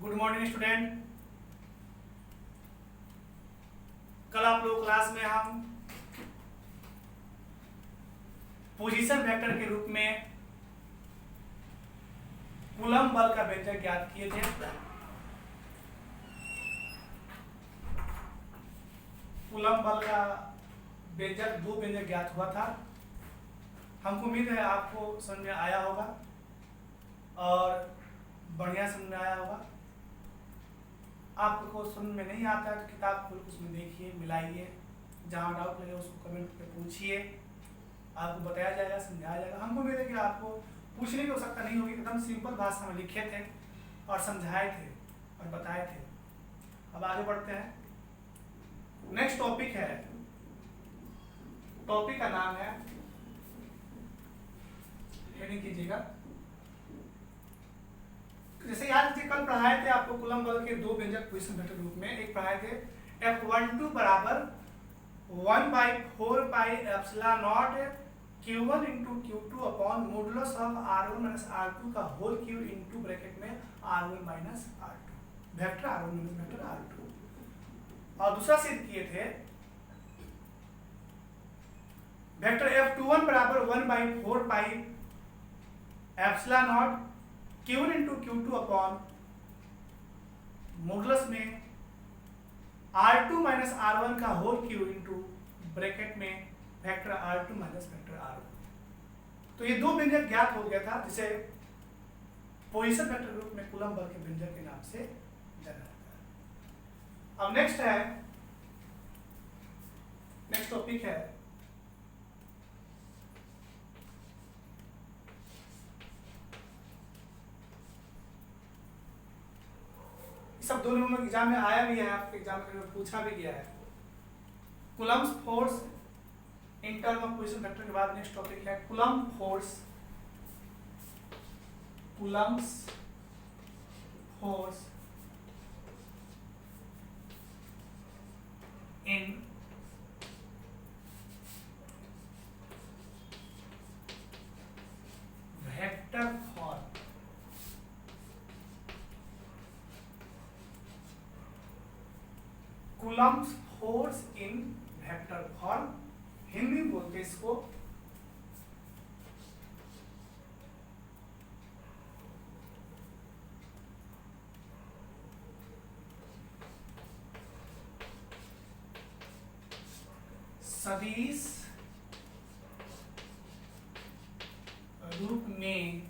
Good morning student. कल आप लोग क्लास में हम पोजीशन वेक्टर के रूप में कूलम बल का व्यंजक ज्ञात किए थे। कूलम बल का व्यंजक दो व्यंजक ज्ञात हुआ था। हमको उम्मीद है आपको समझ में आया होगा और बढ़िया समझ में आया होगा। आपको समझ में नहीं आता है तो किताब खोल के उसमें देखिए, मिलाइए, जहाँ डाउट लगे उसको कमेंट पे पूछिए, आपको बताया जाएगा, समझाया जाएगा। हमको उम्मीद है कि आपको पूछने की आवश्यकता नहीं होगी, एकदम सिंपल भाषा में लिखे थे और समझाए थे और बताए थे। अब आगे बढ़ते हैं। नेक्स्ट टॉपिक है, टॉपिक का नाम है, हेडिंग कीजिएगा। जैसे याद कीजिए कल पढ़ाए थे आपको कूलम बल के दो व्यंजक पोजीशन वेक्टर रूप में। एक पढ़ाए थे F12 बराबर 1/4 पाई epsilon naught Q1 into Q2 upon modulus of R1 minus R2 का होल क्यूब इंटू ब्रैकेट में R1 minus R2 vector R1 minus vector R2। और दूसरा सिद्ध किए थे वेक्टर F21 बराबर 1/4 पाई epsilon naught Q1 into Q2 upon modulus में R2 minus R1 का होल क्यूब इंटू ब्रैकेट में vector R2 minus vector R1। तो ये दो व्यंजक ज्ञात हो गया था जिसे पोजीशन वेक्टर रूप में कूलम बल के व्यंजक के नाम से जाना जाता है। अब नेक्स्ट टॉपिक है सब दोनों में एग्जाम में आया भी है, आपके एग्जाम में पूछा भी गया है। Coulomb's force in term of position vector के बाद नेक्स्ट टॉपिक है coulomb force, Coulomb's force in vector form. Coulomb's force in vector form, Hindi बोलते इसको सदिश रूप में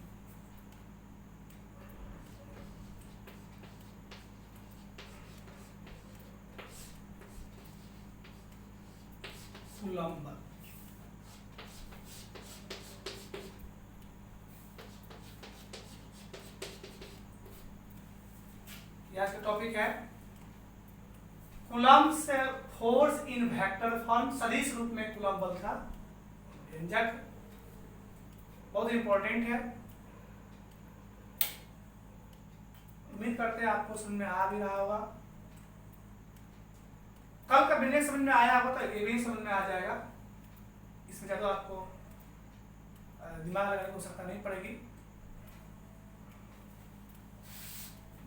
कूलम बल। यहाँ का टॉपिक है Coulomb's force in vector form, सदिश रूप में कूलम बल का व्यंजक। बहुत इंपॉर्टेंट है, उम्मीद करते हैं आपको समझ में आ भी रहा होगा। कल का व्यंजक समझ में आया होगा तो ये भी समझ में आ जाएगा, इसमें ज्यादा आपको दिमाग लगाने की आवश्यकता नहीं पड़ेगी।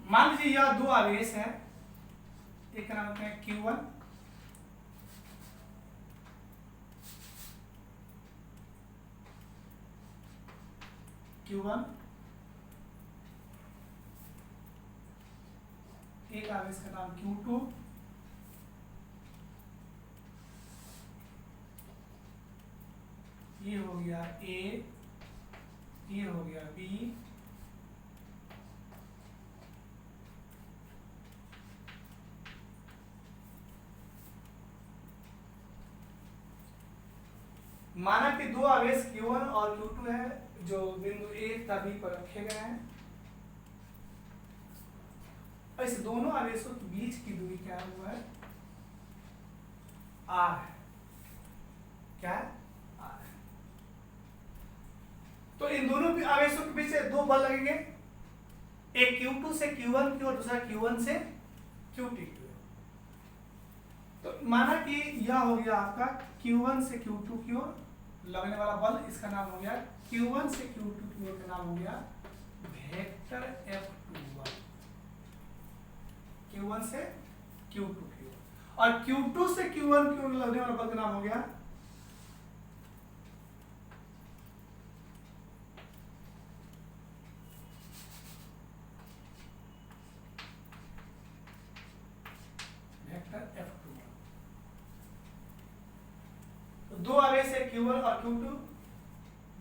मान लीजिए यह दो आवेश है, एक का नाम होता है Q1 एक आवेश का नाम Q2, ये हो गया A, ये हो गया B, माना कि दो आवेश Q1 और Q2 है जो बिंदु A तथा B पर रखे गए हैं। इस दोनों आवेशों के बीच की दूरी क्या हुआ है? R है। क्या है? R है। तो इन दोनों आवेशों के बीच दो बल लगेंगे, एक Q2 से Q1 की और दूसरा Q1 से Q2 की। तो माना कि यह हो गया आपका Q1 से Q2 की ओर लगने वाला बल, इसका नाम हो गया Q1 से Q2 की ओर का नाम हो गया वेक्टर F21। Q1 से Q2 की ओर, और Q2 से Q1 की ओर लगने वाला बल का नाम हो गया वेक्टर F21। तो दो आवेश है Q1 और Q2,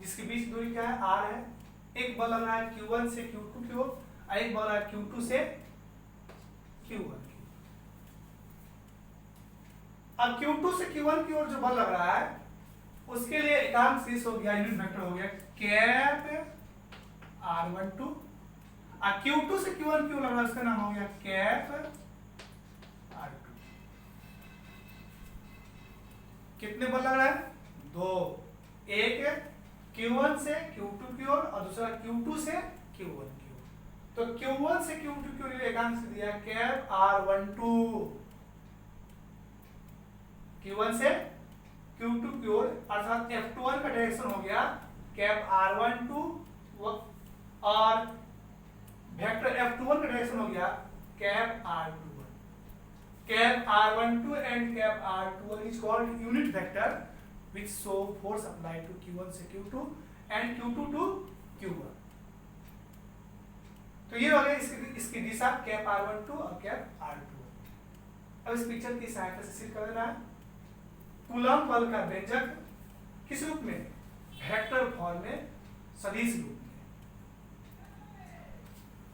जिसके बीच दूरी क्या है, R है। एक बल लग रहा है Q1 से Q2 की ओर, और एक बल है Q2 से Q1 की ओर। अब Q2 से Q1 की ओर जो बल लग रहा है, उसके लिए एकांक शीर्ष हो गया, यूनिट वेक्टर हो गया कैप R12, और Q2 से Q1 की ओर लग रहा है, उसका नाम हो गया कैप R2। कितने बल लग रहा है, दो, एक Q1 से Q2 की ओर और दूसरा Q2 से Q1 की ओर। तो Q1 से Q2 की ओर एकांक से दिया कैप R12, Q1 से Q2 की ओर, अर्थात F21 का डायरेक्शन हो गया कैप R12 और वेक्टर F21 का डायरेक्शन हो गया cap R21। Cap R12 and cap R21 is called unit vector which show force applied to Q1 से Q2 and Q2 to Q1। तो ये हो गया इसकी दिशा कैप R12 और कैप R21। अब इस पिक्चर की सहायता से सिद्ध कर देना है कूलम्ब बल का व्यंजक किस रूप में, वेक्टर फॉर्म में, सदिश रूप में।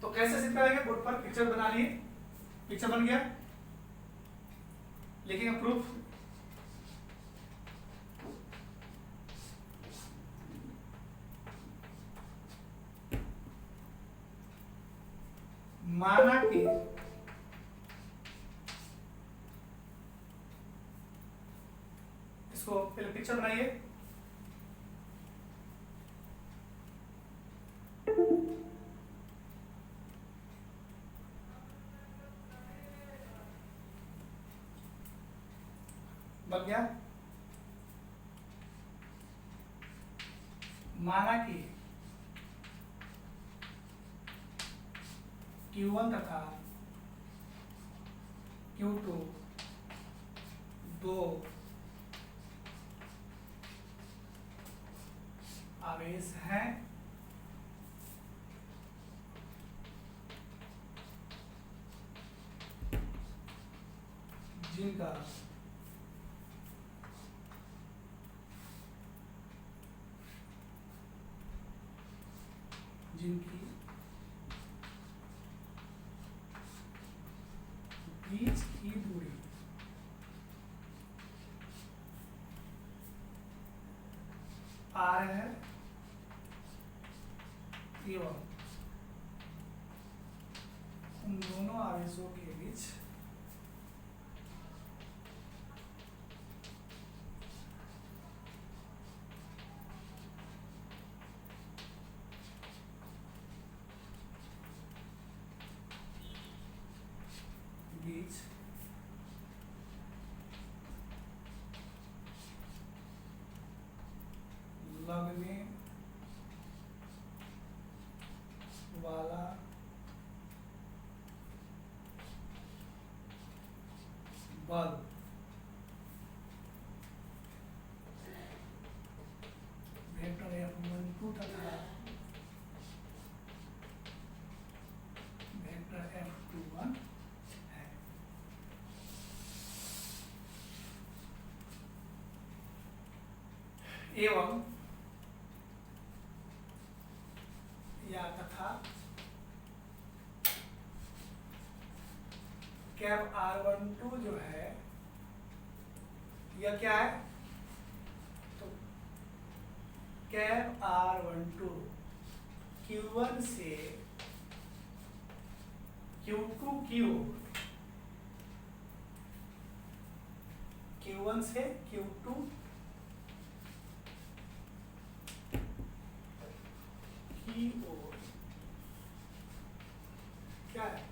तो कैसे सिद्ध करेंगे, बोर्ड पर पिक्चर बना लिए, पिक्चर बन गया, लिखेंगे प्रूफ। माना कि इसको पहले पिक्चर बनाइए, बन गया। माना कि Q1 तथा Q2 दो आवेश हैं जिनका जिनकी बीच की दूरी R है एवं उन दोनों आवेशों के बीच लगने वाला बल वेक्टर F12 तथा वेक्टर F21 है। एवं या तथा कैप R12 जो है यह क्या है, तो कैप R12 Q1 से Q2 की ओर, Q1 से Q2 की ओर क्या है,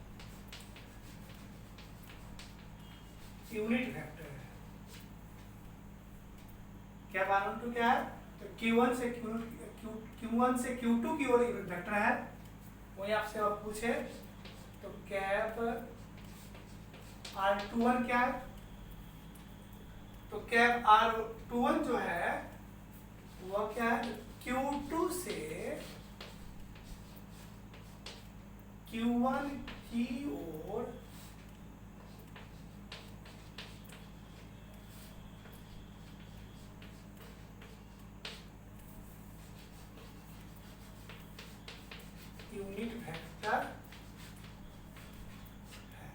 यूनिट वेक्टर है। क्या R12 क्या है, तो Q1 से Q1 से Q2 की ओर यूनिट वेक्टर है। वही आपसे आप पूछे तो कैप R21 क्या है? तो कैप R21 जो है वह क्या है? Q2 से Q1 की ओर यूनिट वेक्टर है।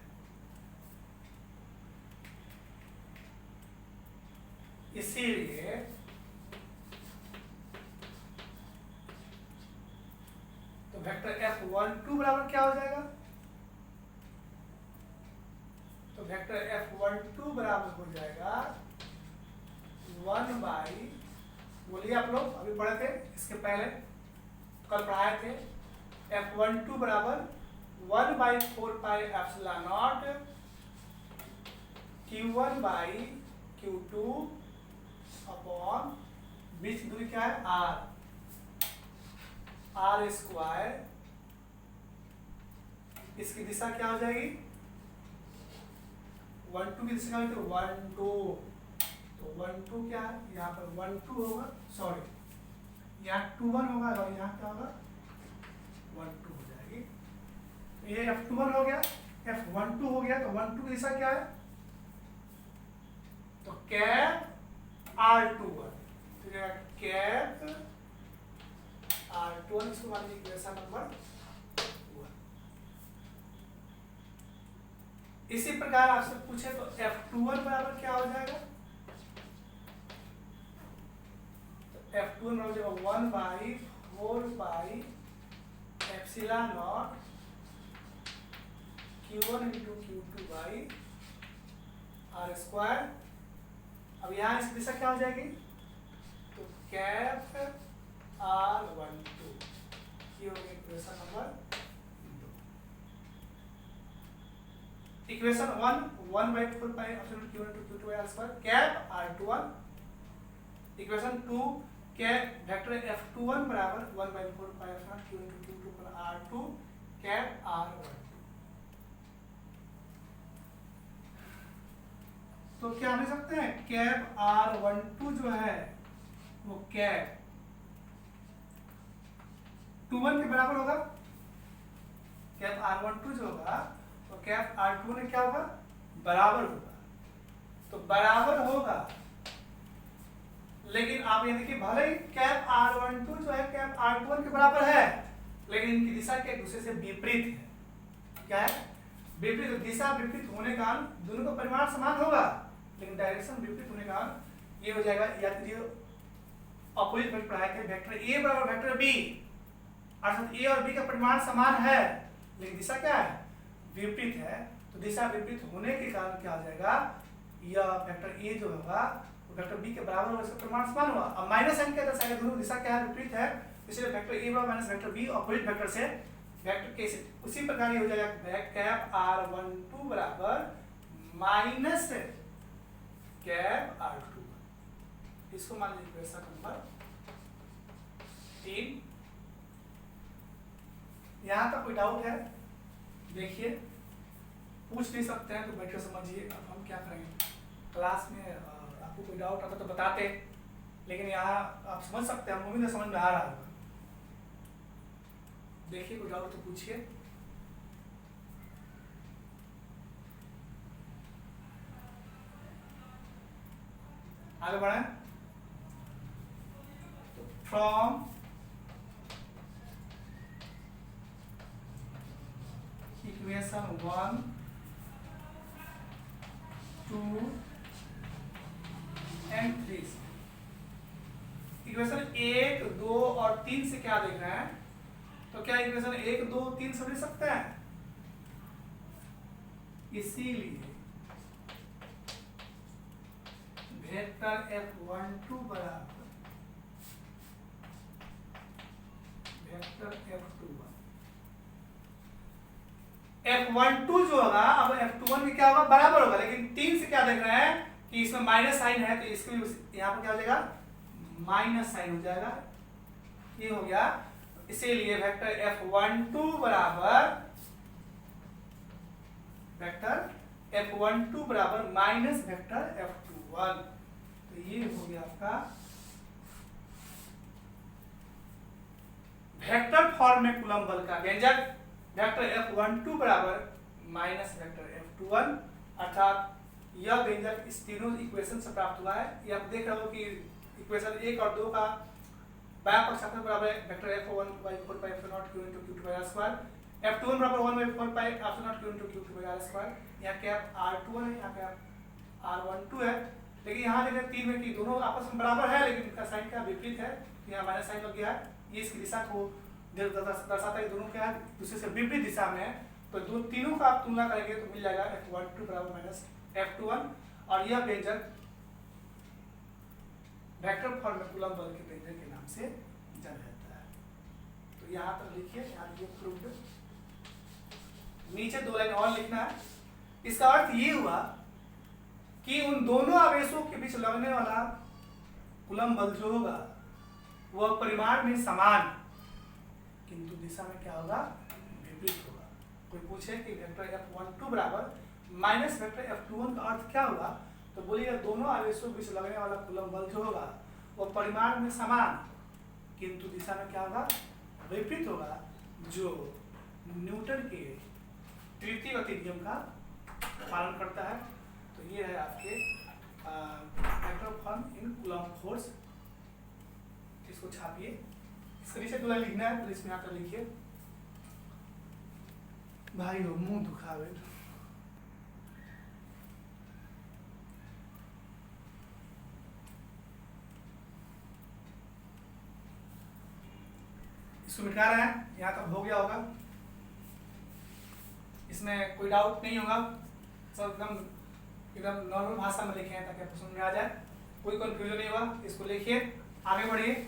इसीलिए तो वेक्टर F12 बराबर क्या हो जाएगा? तो वेक्टर F12 बराबर हो जाएगा 1 बाई, बोलिए आप लोग, अभी पढ़े थे इसके पहले, कल पढ़ाए थे, F12 बराबर 1 by 4 pi epsilon naught Q1 by Q2 upon बीच की दूरी क्या है? R स्क्वायर, इसकी दिशा क्या हो जाएगी? 1 2 की दिशा क्या होगी? 1 2, तो 1 2 क्या है? यहाँ पर 1 2 होगा, सॉरी यहाँ 2 1 होगा और यहाँ क्या होगा? 1 2 हो जाएगी। तो ये F21 हो गया, F12 हो गया, तो 1 2 की दिशा क्या है? तो कैप R21, तो कैप R21, इसको मान लीजिए इक्वेशन नंबर 1। इसी प्रकार आपसे पूछे तो F21 बराबर क्या हो जाएगा? तो F21 बराबर हो जाएगा 1 by 4 pi epsilon naught Q1 into Q2 by R square. अब यहाँ इसकी दिशा क्या हो जाएगी? तो कैप R12, ये हो गया equation number 2। Equation 1 by 4 pi epsilon Q1 into Q2 by R square cap R21। Equation 2 cap vector F21 बराबर 1 by 4 pi epsilon Q1 into Q2 पर R2 कैप R12। तो क्या लिख सकते हैं? कैप R12 जो है वो कैप 21 के बराबर होगा। कैप R12 जो होगा तो कैप R21 में क्या होगा? बराबर होगा। तो बराबर होगा, लेकिन आप ये देखिए भले ही कैप R12 जो है कैप R21 के बराबर है, लेकिन इनकी दिशा के एक दूसरे से विपरीत है। क्या है? विपरीत। दिशा विपरीत होने का दोनों का परिमाण समान होगा, लेकिन डायरेक्शन विपरीत होने का ये हो जाएगा, या तो अपोजिट वेक्टर पढ़ाए थे, वेक्टर A बराबर वेक्टर B, अर्थात A और B का परिमाण समान है, लेकिन दिशा क्या है? विपरीत है। तो दिशा विपरीत होने के कारण क्या हो जाएगा? यह वेक्टर A जो होगा वेक्टर B के बराबर होगा, इसका परिमाण समान होगा। अब माइनस साइन क्या दर्शाएगा? दोनों दिशा क्या है? विपरीत है, इसलिए वेक्टर A बराबर minus vector B opposite vector से वेक्टर के से उसी प्रकार ये हो जाएगा कैप R12 बराबर माइनस कैप R21। इसको मान लीजिए इक्वेशन नंबर 3। यहाँ तक कोई डाउट है? देखिए, पूछ नहीं सकते हैं तो बैठे समझिए। अब हम क्या करेंगे, क्लास में आपको कोई डाउट आता तो बताते, लेकिन यहाँ आप समझ सकते हैं, मुझे समझ में आ रहा होगा। देखिए कोई डाउट तो पूछिए। आगे बढ़े। फ्रॉम इक्वेशन 1 2 एंड 3 इक्वेशन 1 2 और 3 से क्या देख रहे हैं? तो क्या इक्वेशन 1 2 3 समझ सकते हैं? इसीलिए वेक्टर F12 बराबर वेक्टर F12 जो होगा, अब F21 में क्या होगा? बराबर होगा, लेकिन 3 से क्या देख रहे हैं कि इसमें माइनस साइन है, तो इसके लिए यहाँ पर क्या हो जाएगा? माइनस साइन हो जाएगा। ये हो गया। इसीलिए वेक्टर F12 बराबर वेक्टर F12 F12 बराबर माइनस वेक्टर F21। तो ये हो गया आपका वेक्टर फॉर्म में कूलम बल का व्यंजक। वेक्टर F12 बराबर माइनस वेक्टर F21, अर्थात यह व्यंजक इस तीनों इक्वेशन से प्राप्त हुआ है। ये आप देख रहे हो कि इक्वेशन 1 और 2 का बाया पक्षांतर बराबर है vector F1/4 pi F0 Q into Q2 by R square, F21 बराबर 1/4 पाई F0 Q into Q2 by R square. यहाँ कैप R21 है, यहाँ कैप R12 है, लेकिन यहाँ देखिए तीन में कि दोनों आपस में बराबर है, लेकिन इनका साइन क्या विपरीत है, यहाँ माइनस साइन लग गया है। ये इसकी दिशा को दर्शाता है, दोनों क्या है दूसरे से विपरीत दिशा में है। तो दो तीनों का आप तुलना करेंगे तो मिल जाएगा F12 बराबर माइनस F21, और यह व्यंजक वेक्टर फॉर्म में कूलम बल के व्यंजक के नाम से जाना जाता है। तो यहाँ पर लिखिए, यहाँ लिखिए प्रूव्ड। नीचे 2 लाइन और लिखना है। इसका अर्थ ये हुआ कि उन दोनों आवेशों के बीच लगने वाला कूलम बल जो होगा वह परिमाण में समान, किंतु दिशा में क्या होगा, विपरीत होगा। कोई पूछे कि वेक्टर F12 बराबर माइनस वेक्टर F21 का अर्थ क्या होगा, तो बोलिए दोनों आवेशों के बीच लगने वाला कूलम बल जो होगा वह परिमाण में समान, किंतु दिशा में क्या होगा, विपरीत होगा, जो न्यूटन के तृतीय गति नियम का पालन करता है। तो ये है आपके vector form in coulomb force. इसको छापिए, इसके नीचे 2 लाइन लिखना है, तो इसमें आकर लिखिए। भाई हो मुंह दुखावे। इसको मिटा रहे हैं, यहाँ तक हो गया होगा, इसमें कोई डाउट नहीं होगा, सब एकदम नॉर्मल भाषा में लिखे हैं ताकि आपको समझ में आ जाए, कोई कंफ्यूजन नहीं होगा। इसको लिखिए, आगे बढ़िए।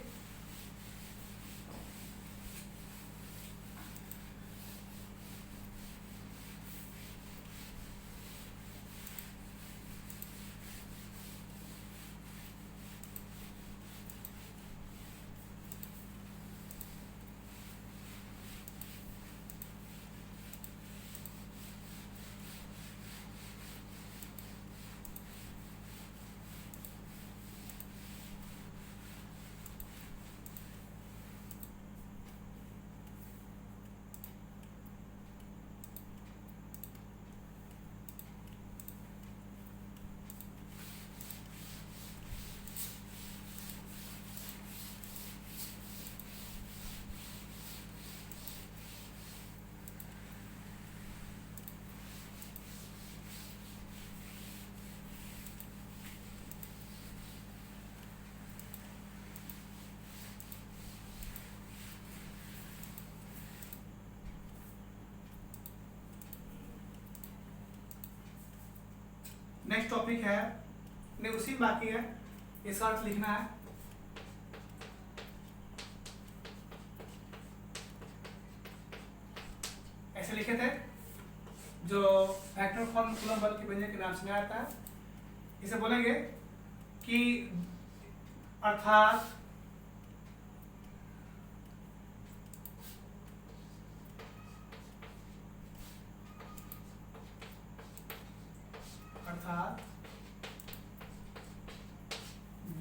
नेक्स्ट टॉपिक है, नहीं उसी बाकी है, इसका अर्थ लिखना है। ऐसे लिखे थे, जो वेक्टर फॉर्म कूलम बल के व्यंजक के नाम से आता है। इसे बोलेंगे कि अर्थात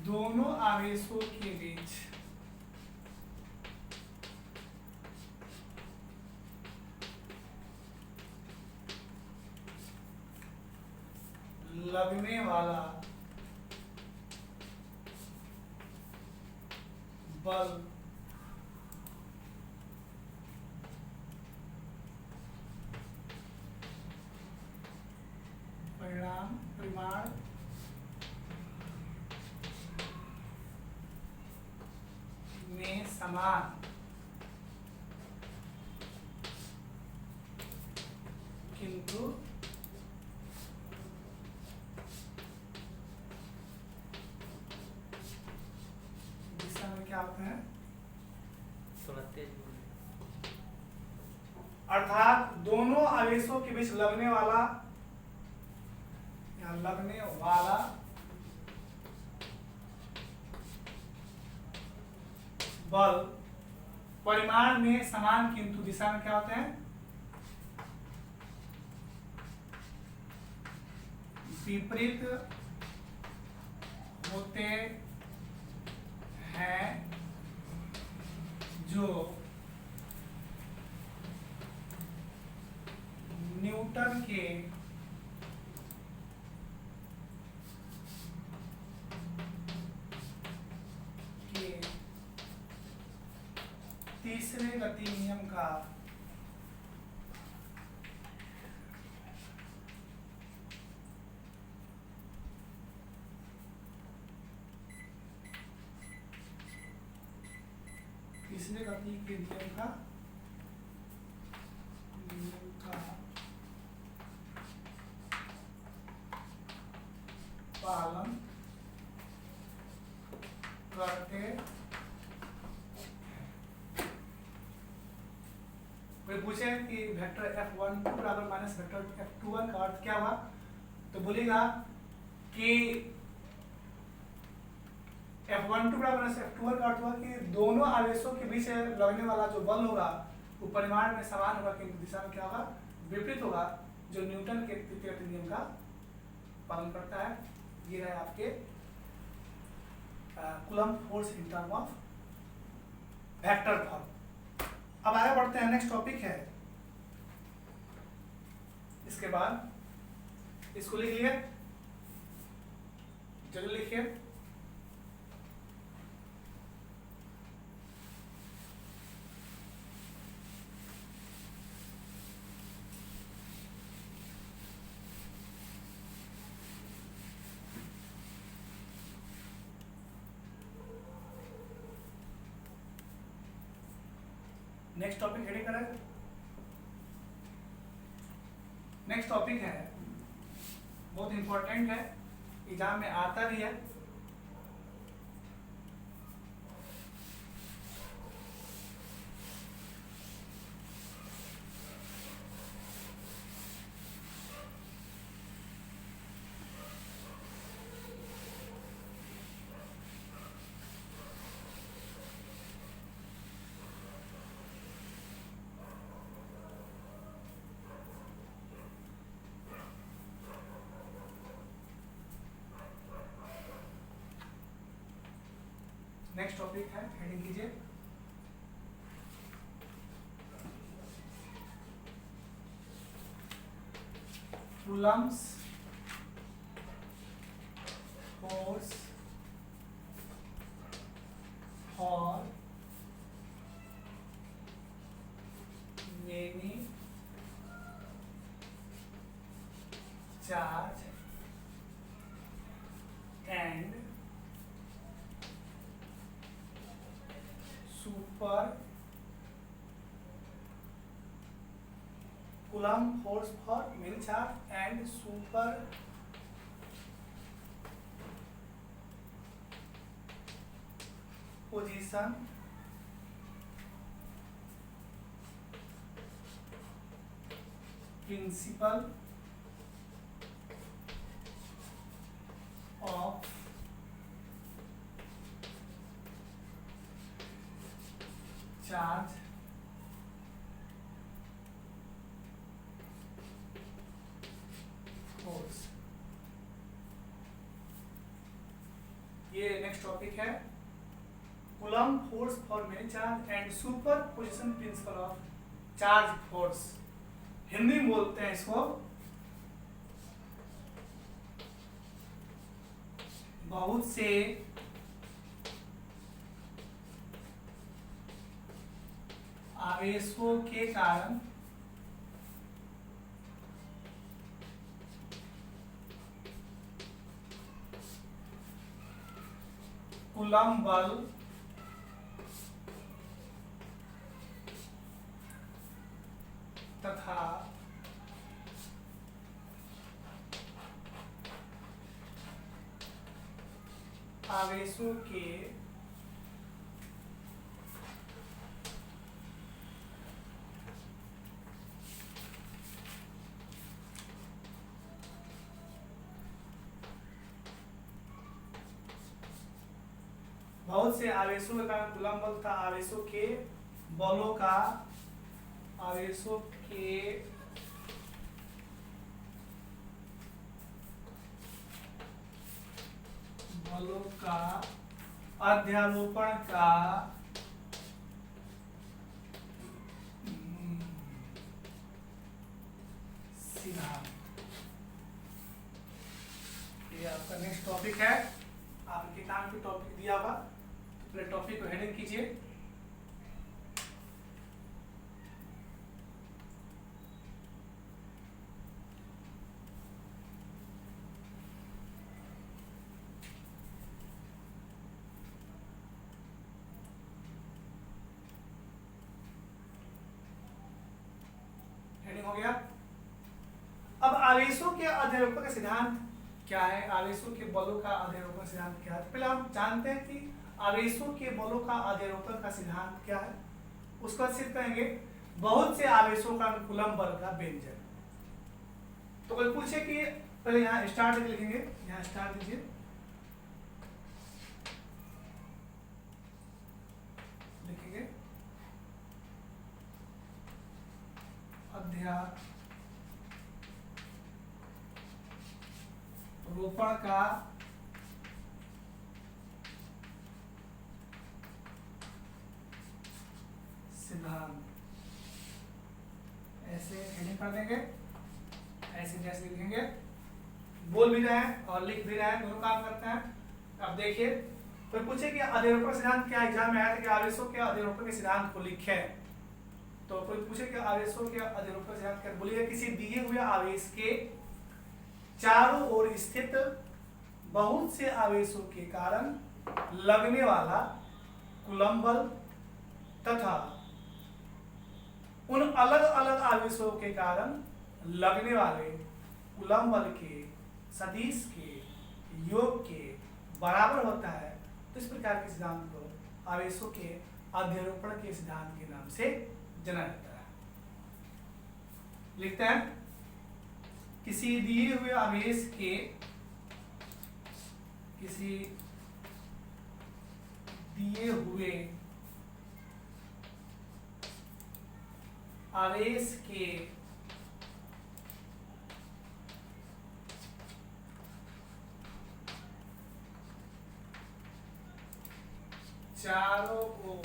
दोनों आवेशों के बीच लगने वाला बल परिमाण में समान, किंतु दिशा में क्या होते हैं, अर्थात दोनों आवेशों के बीच लगने वाला बल परिमाण में समान, किंतु दिशा में क्या होते हैं, विपरीत होते हैं जो न्यूटन के तीसरे गति नियम का तीसरे गति के नियम का पालन करते हैं। कोई पूछे कि वेक्टर F12 बराबर माइनस वेक्टर F21 का अर्थ क्या हुआ, तो बोलेगा कि F12 बराबर माइनस F21 का अर्थ हुआ कि दोनों आवेशों के बीच लगने वाला जो बल होगा वो परिमाण में समान होगा, किंतु दिशा में क्या होगा, विपरीत होगा, जो न्यूटन के तृतीय गति नियम का पालन करता है। ये है आपके coulomb force in term of vector form. अब आगे बढ़ते हैं, नेक्स्ट टॉपिक है, इसके बाद इसको लिख लिए, जल्दी लिखिए। नेक्स्ट टॉपिक हेडिंग करें। नेक्स्ट टॉपिक है, बहुत इंपॉर्टेंट है, एग्जाम में आता भी है। नेक्स्ट टॉपिक है, हेडिंग कीजिए, Coulomb's force for many charge and super coulomb force for many charge and super position principle of charge force. ये नेक्स्ट टॉपिक है, coulomb force for many charge and super position principle of charge force. Hindi में बोलते हैं इसको बहुत से आवेशों के कारण कूलम्ब बल तथा आवेशों के बहुत से आवेशों के कारण कूलम्ब बल तथा आवेशों के बलों का आवेशों के का अध्यारोपण का सिद्धांत। ये आपका नेक्स्ट टॉपिक है, आपके किताब में टॉपिक दिया हुआ, तो पूरे टॉपिक को हेडिंग कीजिए। हेडिंग हो गया। अब आवेशों के अध्यारोपण का सिद्धांत क्या है, आवेशों के बलों का अध्यारोपण सिद्धांत क्या है। पहले हम जानते हैं कि आवेशों के बलों का अध्यारोपण का सिद्धांत क्या है। उसको सिद्ध करेंगे बहुत से आवेशों का अनुकूलम बल का व्यंजक। तो कोई पूछे कि पहले यहाँ स्टार्ट लिखेंगे, यहाँ स्टार्ट लीजिए, लिखेंगे अध्यारोपण का सिद्धांत। ऐसे हेडिंग कर देंगे, ऐसे जैसे लिखेंगे, बोल भी रहे हैं और लिख भी रहे हैं, दोनों काम करते हैं। अब देखिए, कोई पूछे कि अध्यारोपण सिद्धांत क्या, एग्जाम में आया था कि आवेशों के अध्यारोपण के सिद्धांत को लिखे। तो कोई पूछे कि आवेशों के अध्यारोपण सिद्धांत क्या, बोलिए किसी दिए हुए आवेश के चारों ओर स्थित बहुत से आवेशों के कारण लगने वाला कूलम्ब बल तथा उन अलग अलग आवेशों के कारण लगने वाले कूलम्ब बल के सदिश के योग के बराबर होता है। तो इस प्रकार के सिद्धांत को आवेशों के अध्यारोपण के सिद्धांत के नाम से जाना जाता है। लिखते हैं किसी दिए हुए आवेश के, किसी दिए हुए आवेश के चारों ओर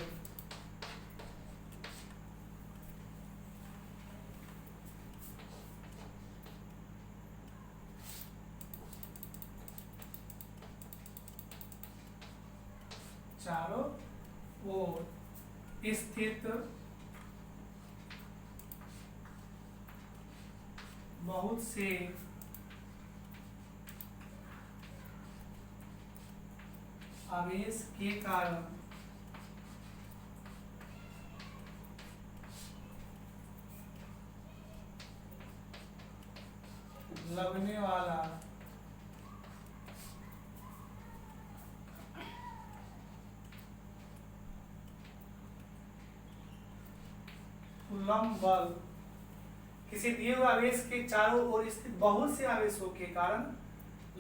स्थित बहुत से आवेश के कारण लगने वाला कूलम्ब बल, किसी दिए हुए आवेश के चारों ओर स्थित बहुत से आवेशों के कारण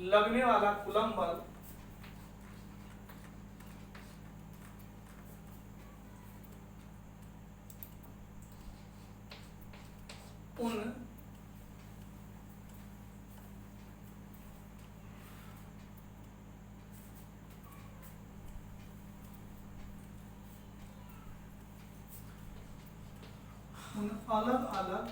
लगने वाला कूलम्ब बल उन अलग अलग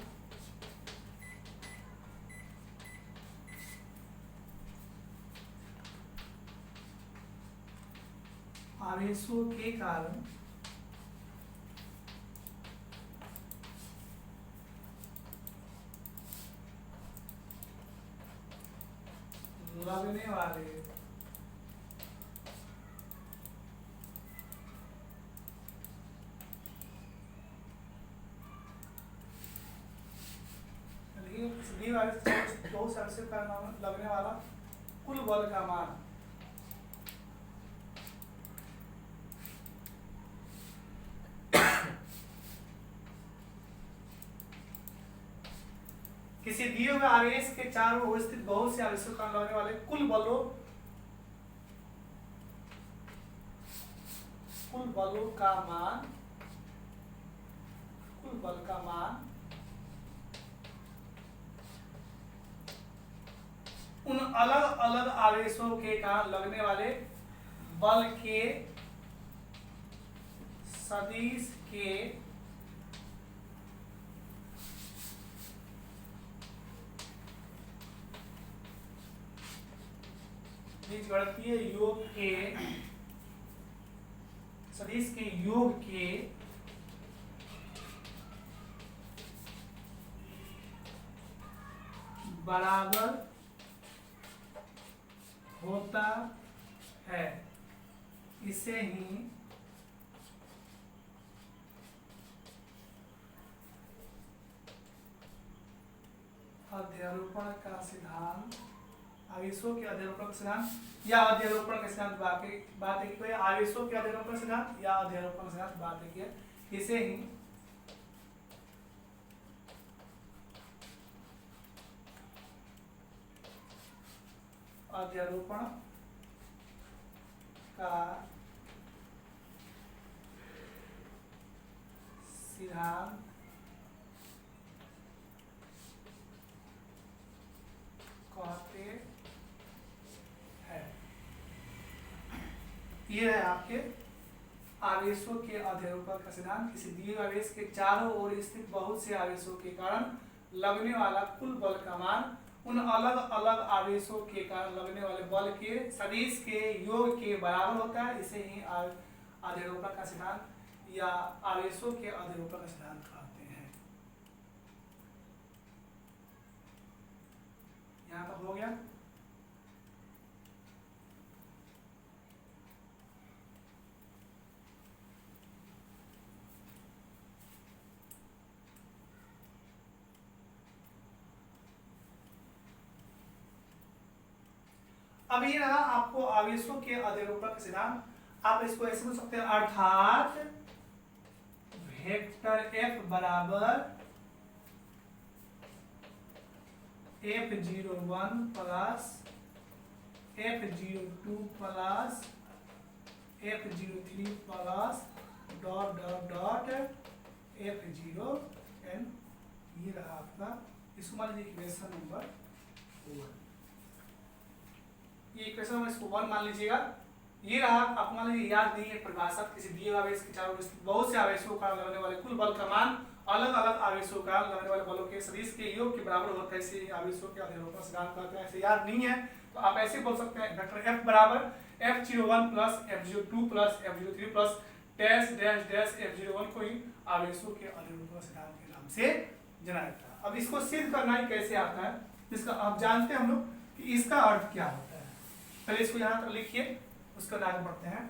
आवेशों के कारण लगने वाले बहुत से लगने वाला कुल बल का मान किसी दिए हुए आवेश के चारों ओर स्थित बहुत से आवेशों का लगने वाले कुल बलों का मान, कुल बल का मान उन अलग अलग आवेशों के कारण लगने वाले बल के सदिश के बीजगणितीय योग के सदिश के योग के बराबर होता है, इसे ही अध्यारोपण का सिद्धांत, आवेशों के अध्यारोपण का सिद्धांत या अध्यारोपण का सिद्धांत बात है कि आवेशों के अध्यारोपण सिद्धांत या अध्यारोपण सिद्धांत बात है कि इसे ही अध्यारोपण का सिद्धांत कहते हैं। ये है आपके आवेशों के अध्यारोपण का सिद्धांत। किसी दिए आवेश के चारों ओर स्थित बहुत से आवेशों के कारण लगने वाला कुल बल का मान उन अलग अलग आवेशों के कारण लगने वाले बल के सदिश के योग के बराबर होता है, इसे ही अध्यारोपण का सिद्धांत या आवेशों के अध्यारोपण का सिद्धांत कहते हैं। यहाँ तक हो गया। अब ये रहा आपको आवेशों के अध्यारोपण का सिद्धांत। आप इसको ऐसे बोल सकते हैं, अर्थात वेक्टर F बराबर F01 plus F02 plus F03 plus dot dot dot F0n। ये रहा आपका, इसको मान लीजिए इक्वेशन नंबर 1। ये इक्वेशन में इसको 1 मान लीजिएगा। ये रहा, आपको मान लीजिए याद नहीं है परिभाषा, किसी दिए हुए आवेश के चारों बहुत से आवेशों का लगने वाले कुल बल का मान अलग अलग आवेशों का लगने वाले बलों के सदिश के योग के बराबर होता है, इसे आवेशों के अध्यारोपण सिद्धांत कहते हैं। ऐसे याद नहीं है तो आप ऐसे बोल सकते हैं, वेक्टर F बराबर F01 plus F02 plus F03 plus dash dash dash F01 को ही आवेशों के अध्यारोपण सिद्धांत के नाम से जाना जाता है। अब इसको सिद्ध करना ही कैसे आता है, इसका आप जानते हैं हम लोग कि इसका अर्थ क्या होता है। पहले इसको यहाँ तक लिखिए, उसके बाद आगे बढ़ते हैं।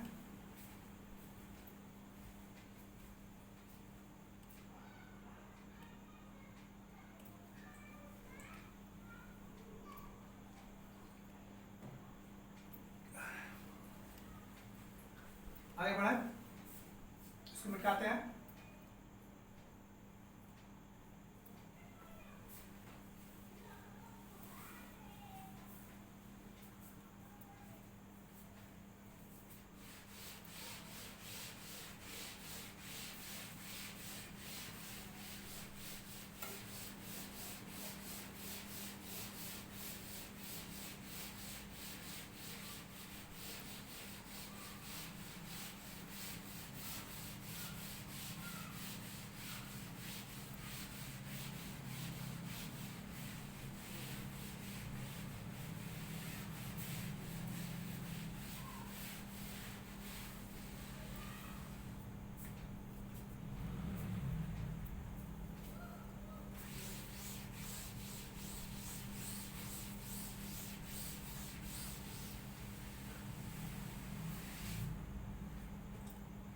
आगे बढ़ाएं, इसको मिटाते हैं।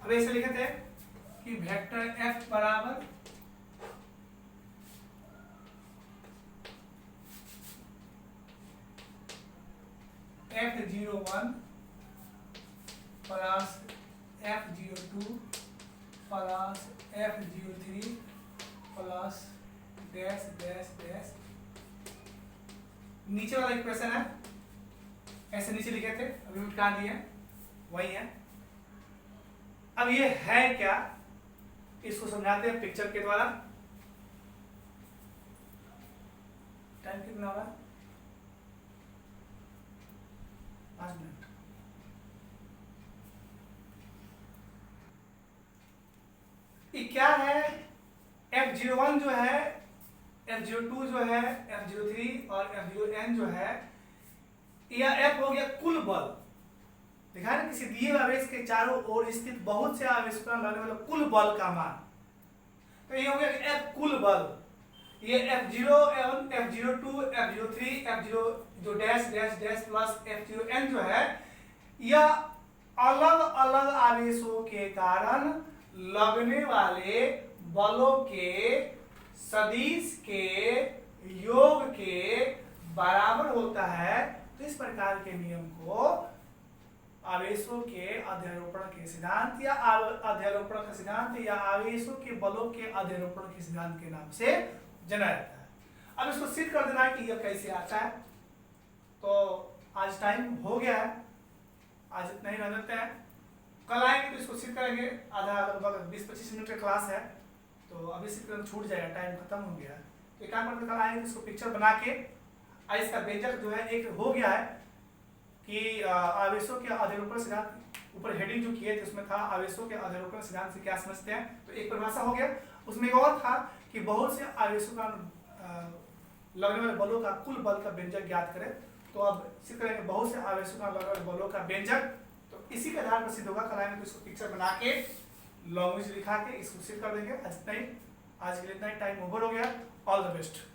अब ऐसे लिखे थे कि वेक्टर F बराबर F01 plus F02 plus F03 plus dash dash dash. नीचे वाला इक्वेशन है, ऐसे नीचे लिखे थे, अभी मिटा दिए, वही है। अब ये है क्या, इसको समझाते हैं पिक्चर के द्वारा। टाइम कितना होगा, 5 मिनट। ये क्या है, F01 जो है, F02 जो है, F03 और F0n जो है, यह F हो गया कुल बल। देखा ना, किसी दिए हुए आवेश के चारों ओर स्थित बहुत से आवेशों पर लगने वाला कुल बल का मान। तो ये हो गया F कुल बल। ये F01, F02, F03, F0 जो dash dash dash plus F0n जो है, यह अलग अलग आवेशों के कारण लगने वाले बलों के सदिश के योग के बराबर होता है। तो इस प्रकार के नियम को आवेशों के अध्यारोपण के सिद्धांत या अध्यारोपण का सिद्धांत या आवेशों के बलों के अध्यारोपण के सिद्धांत के नाम से जाना जाता है। अब इसको सिद्ध कर देना है कि यह कैसे आता है। तो आज टाइम हो गया है, आज इतना ही रह देते हैं। कल आएंगे तो इसको सिद्ध करेंगे। आधा लगभग 20-25 मिनट का क्लास है, तो अभी सिद्ध करना छूट जाएगा, टाइम खत्म हो गया है। तो एक काम करते कल आएंगे, इसको पिक्चर बना के इसका व्यंजक जो है एक हो गया है कि आवेशों के अध्यारोपण सिद्धांत, ऊपर हेडिंग जो किए थे उसमें था आवेशों के अध्यारोपण सिद्धांत से क्या समझते हैं, तो एक परिभाषा हो गया। उसमें एक और था कि बहुत से आवेशों का लगने वाले बलों का कुल बल का व्यंजक ज्ञात करें। तो अब सिद्ध करेंगे बहुत से आवेशों का लगने वाले बलों का व्यंजक। तो इसी के आधार पर सिद्ध होगा। कल आएंगे तो इसको पिक्चर बना के लॉन्ग्वेज लिखा के इसको सिद्ध कर देंगे। आज इतना ही, आज के लिए इतना ही, टाइम ओवर हो गया। All the best.